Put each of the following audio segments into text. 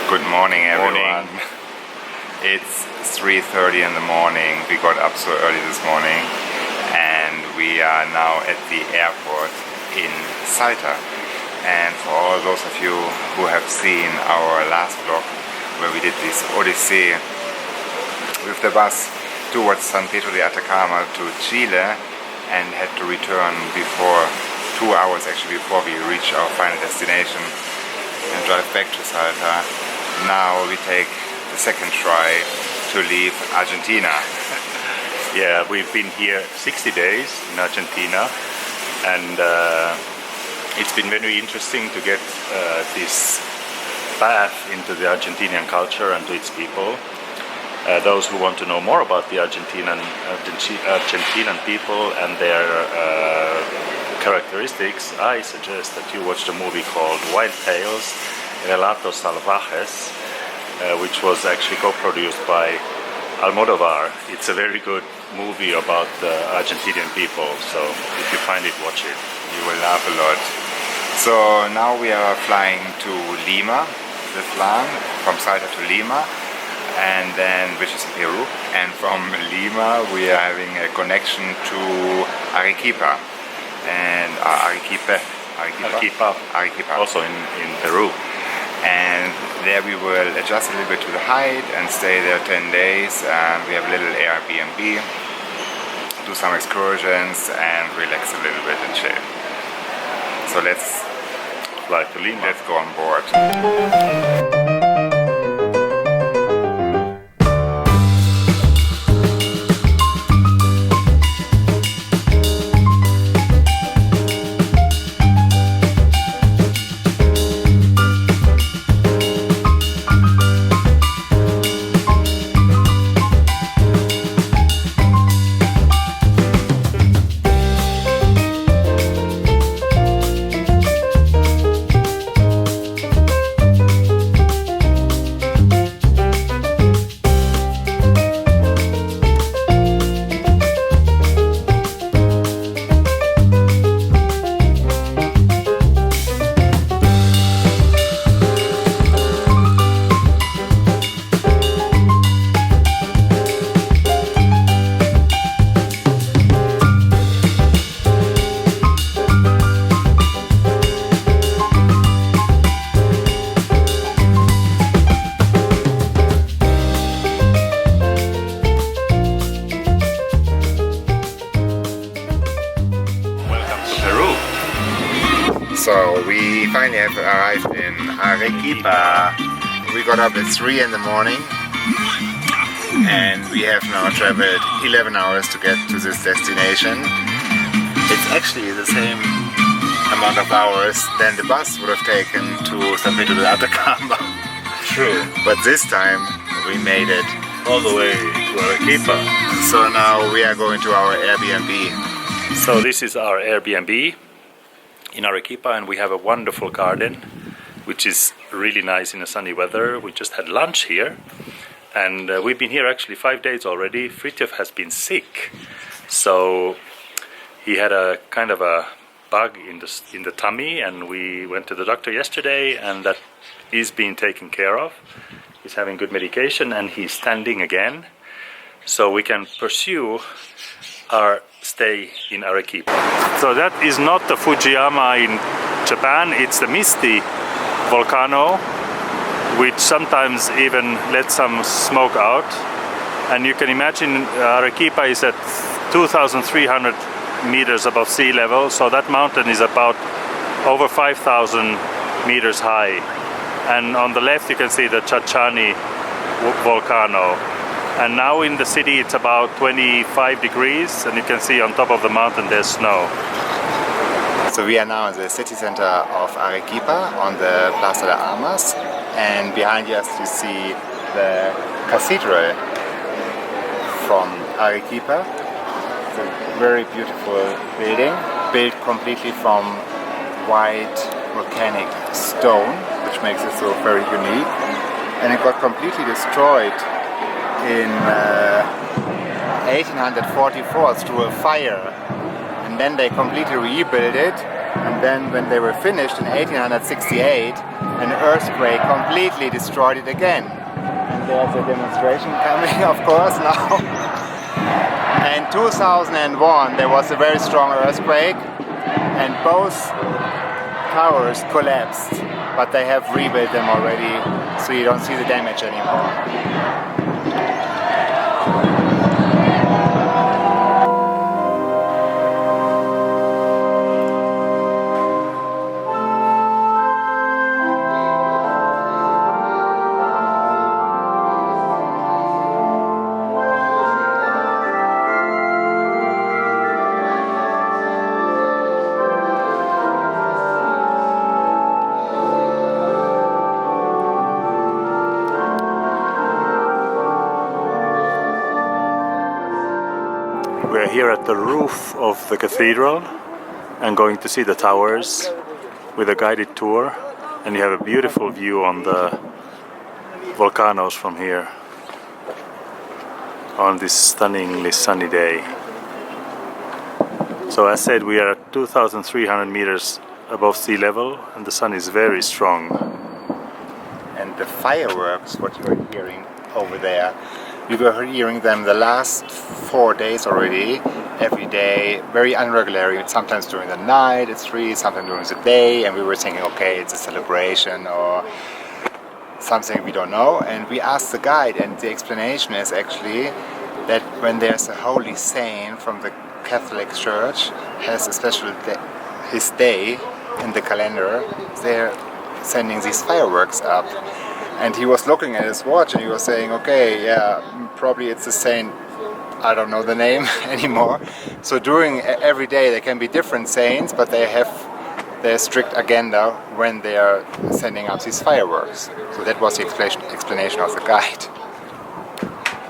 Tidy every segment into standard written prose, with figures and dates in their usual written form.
Good morning, everyone. It's 3:30 in the morning. We got up so early this morning and we are now at the airport in Salta. And for all those of you who have seen our last vlog where we did this Odyssey with the bus towards San Pedro de Atacama to Chile and had to return before 2 hours actually before we reach our final destination and drive back to Salta. Now we take the second try to leave Argentina. Yeah, we've been here 60 days in Argentina, and it's been very interesting to get this path into the Argentinian culture and to its people. Those who want to know more about the Argentinian people and their characteristics, I suggest that you watch the movie called Wild Tales, Relatos Salvajes, which was actually co-produced by Almodovar. It's a very good movie about the Argentinian people, so if you find it, watch it. You will laugh a lot. So now we are flying to Lima with LAN, from Salta to Lima, and then, which is in Peru, and from Lima we are having a connection to Arequipa, and Arequipa, also in Peru. And there we will adjust a little bit to the height and stay there 10 days, and we have a little Airbnb, do some excursions and relax a little bit and chill. So let's fly to Lima. Let's go on board. So we finally have arrived in Arequipa. We got up at 3 in the morning and we have now traveled 11 hours to get to this destination. It's actually the same amount of hours than the bus would have taken to San Pedro de Atacama. True. But this time we made it All the way to Arequipa. So now we are going to our Airbnb. So this is our Airbnb in Arequipa, and we have a wonderful garden which is really nice in the sunny weather. We just had lunch here, and we've been here actually 5 days already. Fridtjof has been sick, so he had a kind of a bug in the tummy, and we went to the doctor yesterday, and that is being taken care of. He's having good medication and he's standing again, so we can pursue our stay in Arequipa. So that is not the Fujiyama in Japan, it's the Misty volcano, which sometimes even lets some smoke out. And you can imagine Arequipa is at 2,300 meters above sea level, so that mountain is about over 5,000 meters high. And on the left you can see the Chachani volcano. And now in the city it's about 25 degrees, and you can see on top of the mountain there's snow. So we are now in the city center of Arequipa on the Plaza de Armas, and behind us you see the Cathedral from Arequipa. It's a very beautiful building, built completely from white volcanic stone, which makes it so very unique. And it got completely destroyed in 1844 through a fire, and then they completely rebuilt it, and then when they were finished in 1868 an earthquake completely destroyed it again. And there's a demonstration coming, of course, now. In 2001 there was a very strong earthquake and both towers collapsed, but they have rebuilt them already, so you don't see the damage anymore. We're here at the roof of the cathedral and going to see the towers with a guided tour, and you have a beautiful view on the volcanoes from here on this stunningly sunny day. So as said, we are at 2,300 meters above sea level and the sun is very strong. And the fireworks, what you are hearing over there, we were hearing them the last 4 days already, every day, very unregularly, sometimes during the night it's free, sometimes during the day, and we were thinking, okay, it's a celebration or something we don't know, and we asked the guide, and the explanation is actually that when there's a holy saint from the Catholic Church has a special his day in the calendar, they're sending these fireworks up. And he was looking at his watch and he was saying, okay, yeah, probably it's the saint, I don't know the name anymore. So during every day there can be different saints, but they have their strict agenda when they are sending up these fireworks. So that was the explanation of the guide.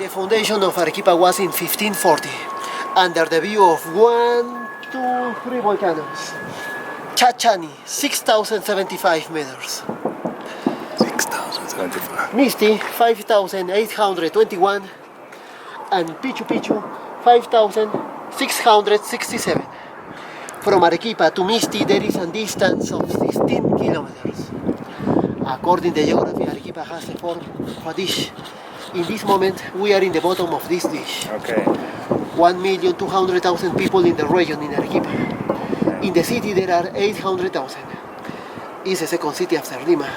The foundation of Arequipa was in 1540, under the view of 1, 2, 3 volcanoes. Chachani, 6,075 meters. 6,075. Misti, 5,821, and Pichu Pichu, 5,667. From Arequipa to Misti there is a distance of 16 kilometers. According to geography, Arequipa has the form of a dish. In this moment, we are in the bottom of this dish. Okay. 1,200,000 people in the region in Arequipa. In the city there are 800,000. It's the second city after Lima.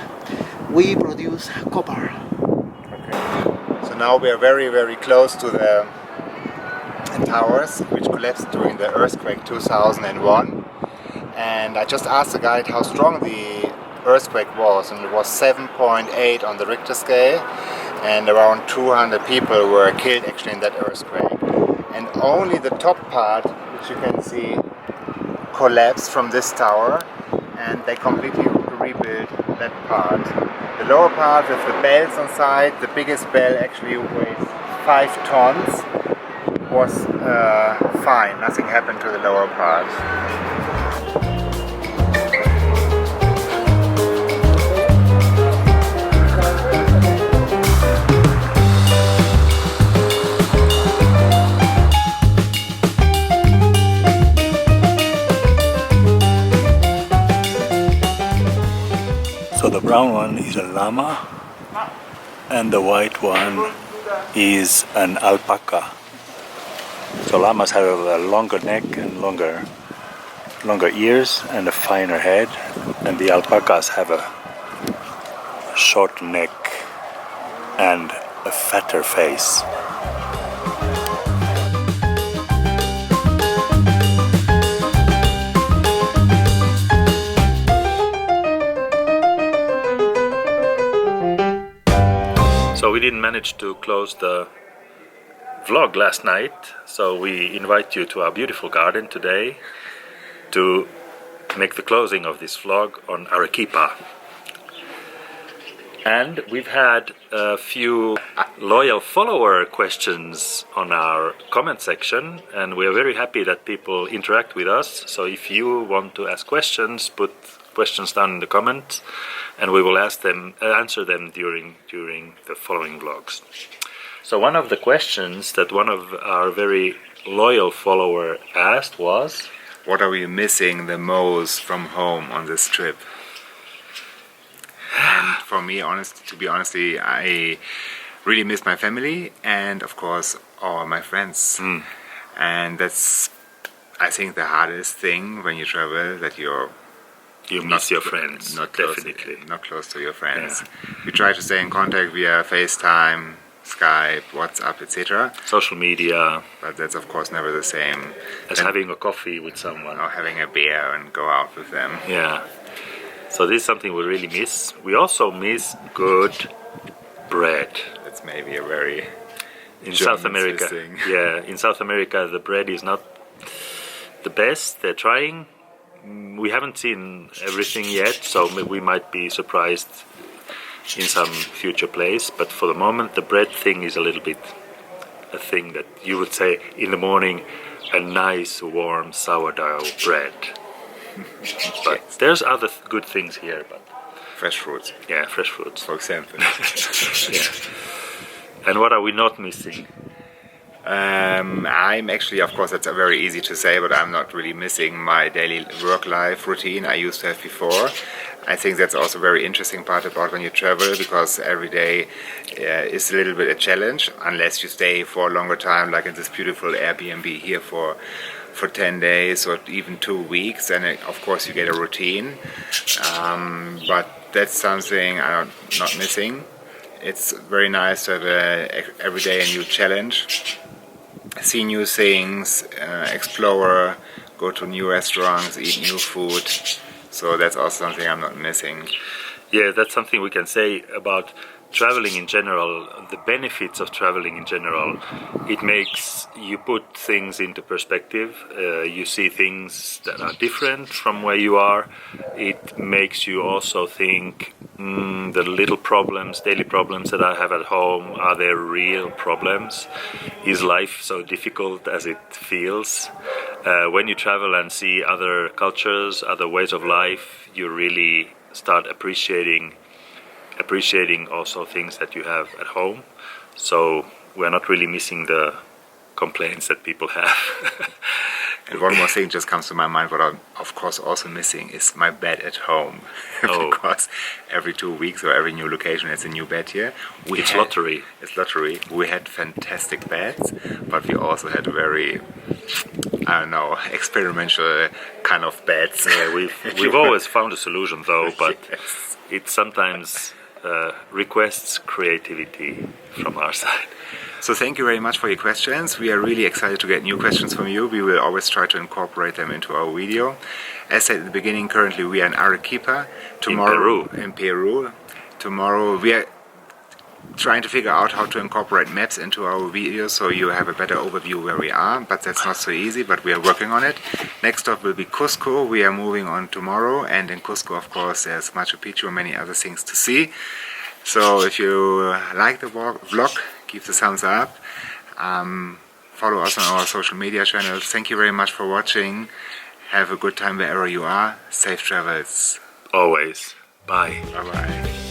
We produce copper. Okay. So now we are very, very close to the towers, which collapsed during the earthquake 2001. And I just asked the guide how strong the earthquake was, and it was 7.8 on the Richter scale, and around 200 people were killed actually in that earthquake. And only the top part, which you can see, collapsed from this tower, and they completely rebuilt that part. The lower part with the bells on side, the biggest bell actually weighs 5 tons, was fine, nothing happened to the lower part. So the brown one is a llama and the white one is an alpaca. So llamas have a longer neck and longer ears and a finer head, and the alpacas have a short neck and a fatter face. So we didn't manage to close the vlog last night, so we invite you to our beautiful garden today to make the closing of this vlog on Arequipa. And we've had a few loyal follower questions on our comment section, and we are very happy that people interact with us. So if you want to ask questions, put questions down in the comments and we will answer them during the following vlogs. So one of the questions that one of our very loyal follower asked was, what are we missing the most from home on this trip? for me, to be honestly, I really miss my family and of course all my friends. And that's, I think, the hardest thing when you travel, that you miss your friends, definitely. Not close to your friends. We try to stay in contact via FaceTime, Skype, WhatsApp, etc. Social media. But that's of course never the same as having a coffee with someone. Or having a beer and go out with them. Yeah. So this is something we really miss. We also miss good bread. That's maybe a very in South America. Thing. Yeah, in South America the bread is not the best. They're trying. We haven't seen everything yet, so we might be surprised in some future place. But for the moment, the bread thing is a little bit a thing that you would say in the morning, a nice warm sourdough bread. But there's other good things here. But fresh fruits. Yeah, fresh fruits. For example. Yeah. And what are we not missing? I'm actually, of course, that's very easy to say, but I'm not really missing my daily work-life routine I used to have before. I think that's also a very interesting part about when you travel, because every day is a little bit a challenge, unless you stay for a longer time, like in this beautiful Airbnb here for 10 days or even 2 weeks, and of course you get a routine. But that's something I'm not missing. It's very nice to have every day a new challenge, see new things, explore, go to new restaurants, eat new food. So that's also something I'm not missing. Yeah, that's something we can say about traveling in general. The benefits of traveling in general, it makes you put things into perspective. You see things that are different from where you are. It makes you also think, the little problems, daily problems that I have at home, are they real problems? Is life so difficult as it feels? When you travel and see other cultures, other ways of life, you really start appreciating also things that you have at home. So we're not really missing the complaints that people have. And one more thing just comes to my mind, what I'm of course also missing is my bed at home. Because every 2 weeks or every new location it's a new bed here. It's lottery. It's lottery. We had fantastic beds, but we also had very, I don't know, experimental kind of beds. Yeah, we've always found a solution though, but yes. It sometimes requests creativity from our side. So thank you very much for your questions. We are really excited to get new questions from you. We will always try to incorporate them into our video. As said at the beginning, currently we are in Arequipa. Tomorrow, in Peru. Tomorrow we are trying to figure out how to incorporate maps into our videos so you have a better overview where we are, but that's not so easy, but we are working on it. Next stop will be Cusco. We are moving on tomorrow, and in Cusco of course there's Machu Picchu and many other things to see. So if you like the vlog, give the thumbs up, follow us on our social media channels. Thank you very much for watching. Have a good time wherever you are. Safe travels. Always. Bye. Bye bye.